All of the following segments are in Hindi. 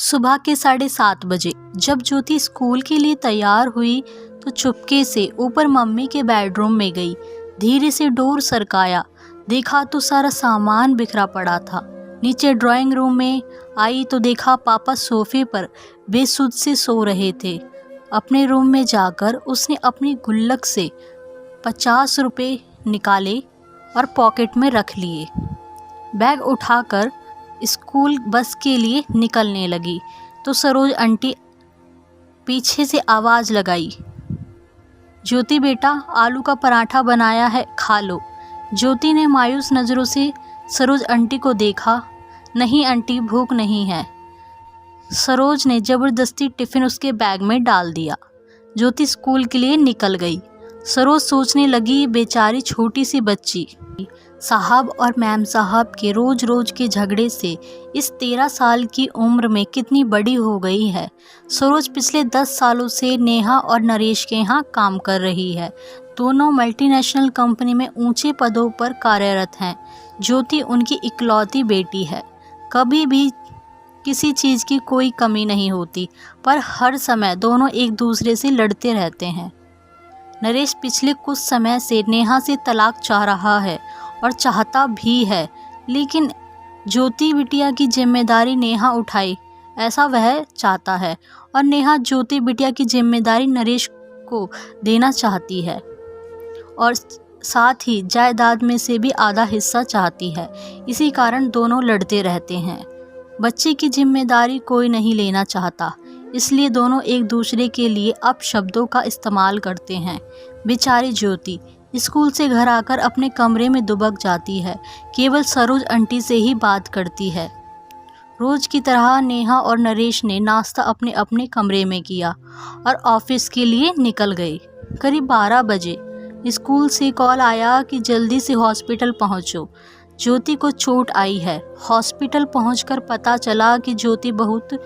सुबह के 7:30 बजे जब ज्योति स्कूल के लिए तैयार हुई तो चुपके से ऊपर मम्मी के बेडरूम में गई। धीरे से डोर सरकाया, देखा तो सारा सामान बिखरा पड़ा था। नीचे ड्राइंग रूम में आई तो देखा पापा सोफे पर बेसुध से सो रहे थे। अपने रूम में जाकर उसने अपनी गुल्लक से 50 रुपये निकाले और पॉकेट में रख लिए। बैग उठाकर स्कूल बस के लिए निकलने लगी तो सरोज आंटी पीछे से आवाज़ लगाई, ज्योति बेटा आलू का पराठा बनाया है, खा लो। ज्योति ने मायूस नज़रों से सरोज आंटी को देखा। नहीं आंटी, भूख नहीं है। सरोज ने ज़बरदस्ती टिफ़िन उसके बैग में डाल दिया। ज्योति स्कूल के लिए निकल गई। सरोज सोचने लगी, बेचारी छोटी सी बच्ची, साहब और मैम साहब के रोज़ रोज़ के झगड़े से इस 13 साल की उम्र में कितनी बड़ी हो गई है। सरोज पिछले 10 सालों से नेहा और नरेश के यहाँ काम कर रही है। दोनों मल्टीनेशनल कंपनी में ऊंचे पदों पर कार्यरत हैं। ज्योति उनकी इकलौती बेटी है। कभी भी किसी चीज़ की कोई कमी नहीं होती, पर हर समय दोनों एक दूसरे से लड़ते रहते हैं। नरेश पिछले कुछ समय से नेहा से तलाक चाह रहा है और चाहता भी है, लेकिन ज्योति बिटिया की जिम्मेदारी नेहा उठाए ऐसा वह चाहता है और नेहा ज्योति बिटिया की जिम्मेदारी नरेश को देना चाहती है और साथ ही जायदाद में से भी आधा हिस्सा चाहती है। इसी कारण दोनों लड़ते रहते हैं। बच्चे की जिम्मेदारी कोई नहीं लेना चाहता, इसलिए दोनों एक दूसरे के लिए अपशब्दों का इस्तेमाल करते हैं। बेचारी ज्योति स्कूल से घर आकर अपने कमरे में दुबक जाती है, केवल सरोज आंटी से ही बात करती है। रोज की तरह नेहा और नरेश ने नाश्ता अपने अपने कमरे में किया और ऑफिस के लिए निकल गए। करीब 12 बजे स्कूल से कॉल आया कि जल्दी से हॉस्पिटल पहुंचो, ज्योति को चोट आई है। हॉस्पिटल पहुंचकर पता चला कि ज्योति बहुत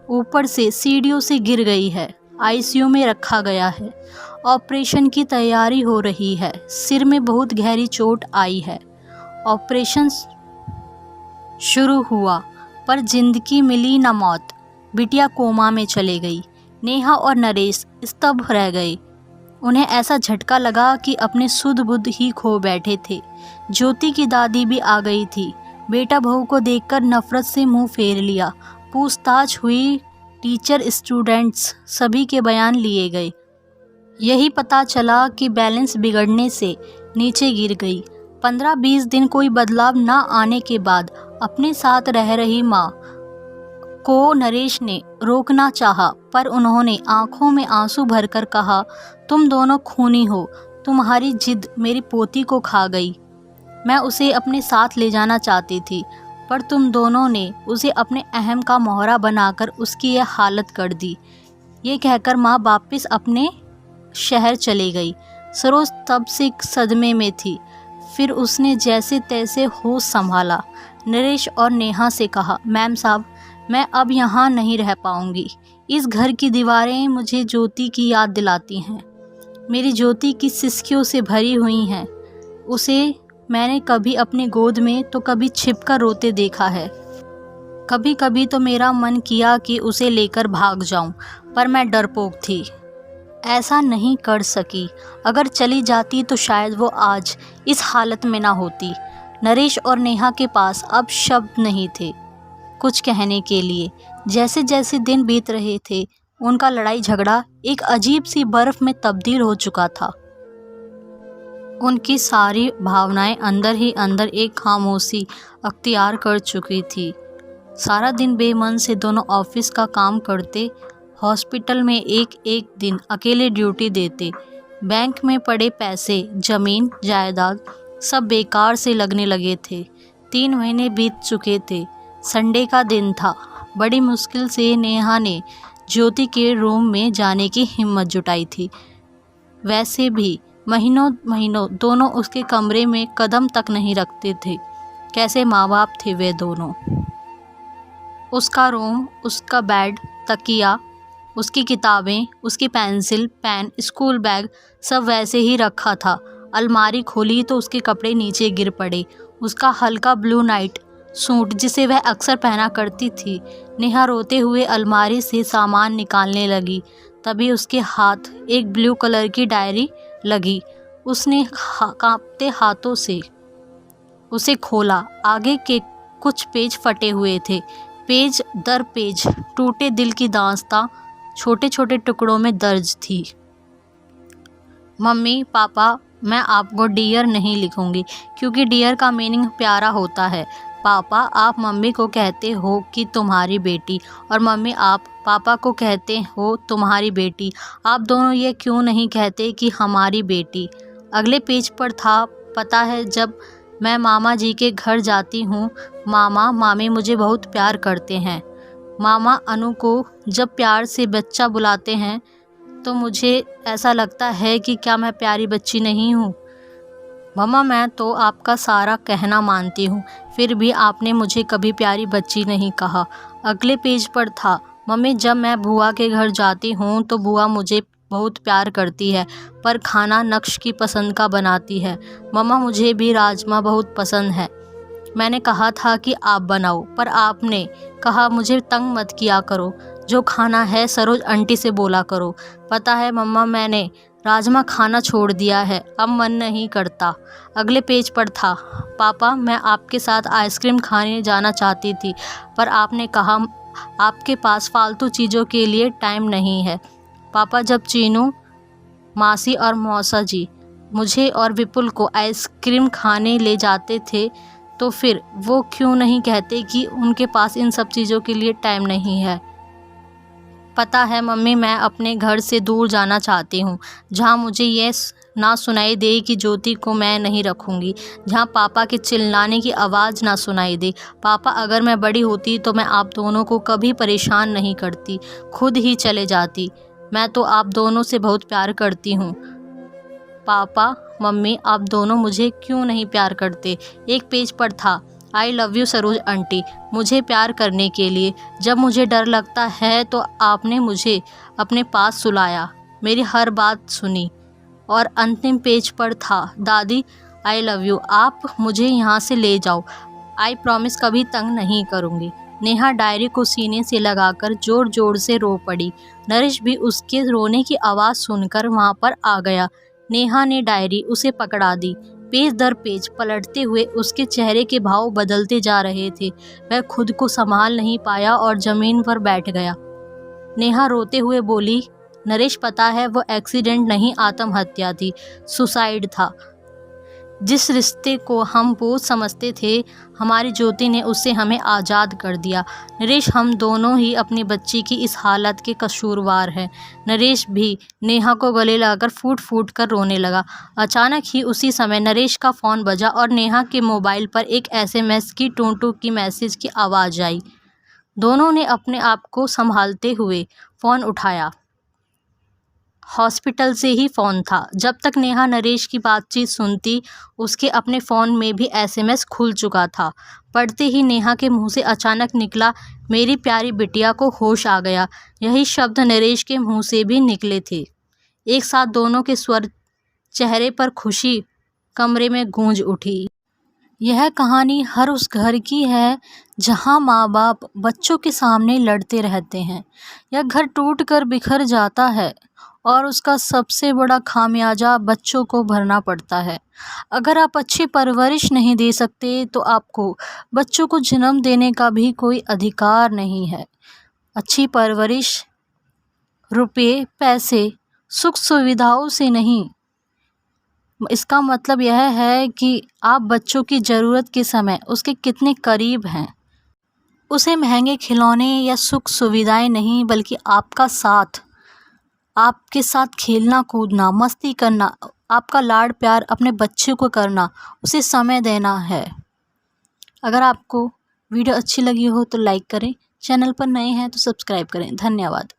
ऊपर से सीढ़ियों से गिर गई है। आईसीयू में रखा गया है। ऑपरेशन की तैयारी हो रही है। सिर में बहुत गहरी चोट आई है। ऑपरेशन शुरू हुआ पर जिंदगी मिली न मौत। बिटिया कोमा में चले गई। नेहा और नरेश स्तब्ध रह गए। उन्हें ऐसा झटका लगा कि अपने सुध बुध ही खो बैठे थे। ज्योति की दादी भी आ गई थी। बेटा बहू को देखकर नफरत से मुंह फेर लिया। पूछताछ हुई, टीचर स्टूडेंट्स सभी के बयान लिए गए। यही पता चला कि बैलेंस बिगड़ने से नीचे गिर गई। 15-20 दिन कोई बदलाव न आने के बाद अपने साथ रह रही माँ को नरेश ने रोकना चाहा, पर उन्होंने आंखों में आंसू भरकर कहा, तुम दोनों खूनी हो। तुम्हारी जिद मेरी पोती को खा गई। मैं उसे अपने साथ ले जाना चाहती थी, पर तुम दोनों ने उसे अपने अहम का मोहरा बनाकर उसकी यह हालत कर दी। ये कहकर माँ वापस अपने शहर चली गई। सरोज तब से सदमे में थी। फिर उसने जैसे तैसे होश संभाला। नरेश और नेहा से कहा, मैम साहब, मैं अब यहाँ नहीं रह पाऊँगी। इस घर की दीवारें मुझे ज्योति की याद दिलाती हैं। मेरी ज्योति की सिसकियों से भरी हुई हैं। उसे मैंने कभी अपनी गोद में तो कभी छिपकर रोते देखा है। कभी कभी तो मेरा मन किया कि उसे लेकर भाग जाऊं, पर मैं डरपोक थी, ऐसा नहीं कर सकी। अगर चली जाती तो शायद वो आज इस हालत में ना होती। नरेश और नेहा के पास अब शब्द नहीं थे कुछ कहने के लिए। जैसे जैसे दिन बीत रहे थे, उनका लड़ाई झगड़ा एक अजीब सी बर्फ में तब्दील हो चुका था। उनकी सारी भावनाएं अंदर ही अंदर एक खामोशी अख्तियार कर चुकी थी। सारा दिन बेमन से दोनों ऑफिस का काम करते, हॉस्पिटल में एक एक दिन अकेले ड्यूटी देते। बैंक में पड़े पैसे, ज़मीन जायदाद सब बेकार से लगने लगे थे। 3 महीने बीत चुके थे। संडे का दिन था। बड़ी मुश्किल से नेहा ने ज्योति के रूम में जाने की हिम्मत जुटाई थी। वैसे भी महीनों महीनों दोनों उसके कमरे में कदम तक नहीं रखते थे। कैसे माँ बाप थे वे दोनों। उसका रूम, उसका बेड, तकिया, उसकी किताबें, उसकी पेंसिल, पेन, स्कूल बैग सब वैसे ही रखा था। अलमारी खोली तो उसके कपड़े नीचे गिर पड़े। उसका हल्का ब्लू नाइट सूट जिसे वह अक्सर पहना करती थी। नेहा रोते हुए अलमारी से सामान निकालने लगी। तभी उसके हाथ एक ब्लू कलर की डायरी लगी। उसने कांपते हाथों से उसे खोला। आगे के कुछ पेज फटे हुए थे। पेज दर पेज टूटे दिल की दास्तां छोटे छोटे टुकड़ों में दर्ज थी। मम्मी पापा, मैं आपको डियर नहीं लिखूंगी क्योंकि डियर का मीनिंग प्यारा होता है। पापा, आप मम्मी को कहते हो कि तुम्हारी बेटी, और मम्मी आप पापा को कहते हो तुम्हारी बेटी। आप दोनों ये क्यों नहीं कहते कि हमारी बेटी? अगले पेज पर था, पता है जब मैं मामा जी के घर जाती हूँ, मामा मामी मुझे बहुत प्यार करते हैं। मामा अनु को जब प्यार से बच्चा बुलाते हैं तो मुझे ऐसा लगता है कि क्या मैं प्यारी बच्ची नहीं हूँ। मम्मा, मैं तो आपका सारा कहना मानती हूँ, फिर भी आपने मुझे कभी प्यारी बच्ची नहीं कहा। अगले पेज पर था, मम्मी जब मैं बुआ के घर जाती हूँ तो बुआ मुझे बहुत प्यार करती है, पर खाना नक्श की पसंद का बनाती है। मम्मा, मुझे भी राजमा बहुत पसंद है। मैंने कहा था कि आप बनाओ, पर आपने कहा मुझे तंग मत किया करो, जो खाना है सरोज आंटी से बोला करो। पता है मम्मा, मैंने राजमा खाना छोड़ दिया है, अब मन नहीं करता। अगले पेज पर था, पापा मैं आपके साथ आइसक्रीम खाने जाना चाहती थी, पर आपने कहा आपके पास फालतू चीज़ों के लिए टाइम नहीं है। पापा, जब चीनू मासी और मौसा जी मुझे और विपुल को आइसक्रीम खाने ले जाते थे तो फिर वो क्यों नहीं कहते कि उनके पास इन सब चीज़ों के लिए टाइम नहीं है। पता है मम्मी, मैं अपने घर से दूर जाना चाहती हूँ, जहाँ मुझे ये ना सुनाई दे कि ज्योति को मैं नहीं रखूँगी, जहाँ पापा के चिल्लाने की आवाज़ ना सुनाई दे। पापा, अगर मैं बड़ी होती तो मैं आप दोनों को कभी परेशान नहीं करती, खुद ही चले जाती। मैं तो आप दोनों से बहुत प्यार करती हूँ। पापा मम्मी, आप दोनों मुझे क्यों नहीं प्यार करते? एक पेज पर था, I love you Saroj aunty, मुझे प्यार करने के लिए। जब मुझे डर लगता है तो आपने मुझे अपने पास सुलाया, मेरी हर बात सुनी। और अंतिम पेज पर था, दादी आई लव यू, आप मुझे यहाँ से ले जाओ, आई प्रॉमिस कभी तंग नहीं करूँगी। नेहा डायरी को सीने से लगाकर जोर जोर से रो पड़ी। नरेश भी उसके रोने की आवाज़ सुनकर वहाँ पर आ गया। नेहा ने डायरी उसे पकड़ा दी। पेज दर पेज पलटते हुए उसके चेहरे के भाव बदलते जा रहे थे। वह खुद को संभाल नहीं पाया और ज़मीन पर बैठ गया। नेहा रोते हुए बोली, नरेश पता है वो एक्सीडेंट नहीं, आत्महत्या थी, सुसाइड था। जिस रिश्ते को हम बोझ समझते थे, हमारी ज्योति ने उससे हमें आज़ाद कर दिया। नरेश, हम दोनों ही अपनी बच्ची की इस हालत के कसूरवार हैं। नरेश भी नेहा को गले लगाकर फूट फूट कर रोने लगा। अचानक ही उसी समय नरेश का फ़ोन बजा और नेहा के मोबाइल पर एक SMS की टूं की मैसेज की आवाज़ आई। दोनों ने अपने आप को संभालते हुए फ़ोन उठाया। हॉस्पिटल से ही फ़ोन था। जब तक नेहा नरेश की बातचीत सुनती, उसके अपने फ़ोन में भी SMS खुल चुका था। पढ़ते ही नेहा के मुंह से अचानक निकला, मेरी प्यारी बिटिया को होश आ गया। यही शब्द नरेश के मुंह से भी निकले थे। एक साथ दोनों के स्वर, चेहरे पर खुशी कमरे में गूंज उठी। यह कहानी हर उस घर की है जहां माँ बाप बच्चों के सामने लड़ते रहते हैं। यह घर टूट कर बिखर जाता है और उसका सबसे बड़ा खामियाजा बच्चों को भरना पड़ता है। अगर आप अच्छी परवरिश नहीं दे सकते तो आपको बच्चों को जन्म देने का भी कोई अधिकार नहीं है। अच्छी परवरिश रुपये, पैसे, सुख सुविधाओं से नहीं, इसका मतलब यह है कि आप बच्चों की ज़रूरत के समय उसके कितने करीब हैं। उसे महंगे खिलौने या सुख सुविधाएं नहीं, बल्कि आपका साथ, आपके साथ खेलना कूदना, मस्ती करना, आपका लाड प्यार अपने बच्चे को करना, उसे समय देना है। अगर आपको वीडियो अच्छी लगी हो तो लाइक करें, चैनल पर नए हैं तो सब्सक्राइब करें। धन्यवाद।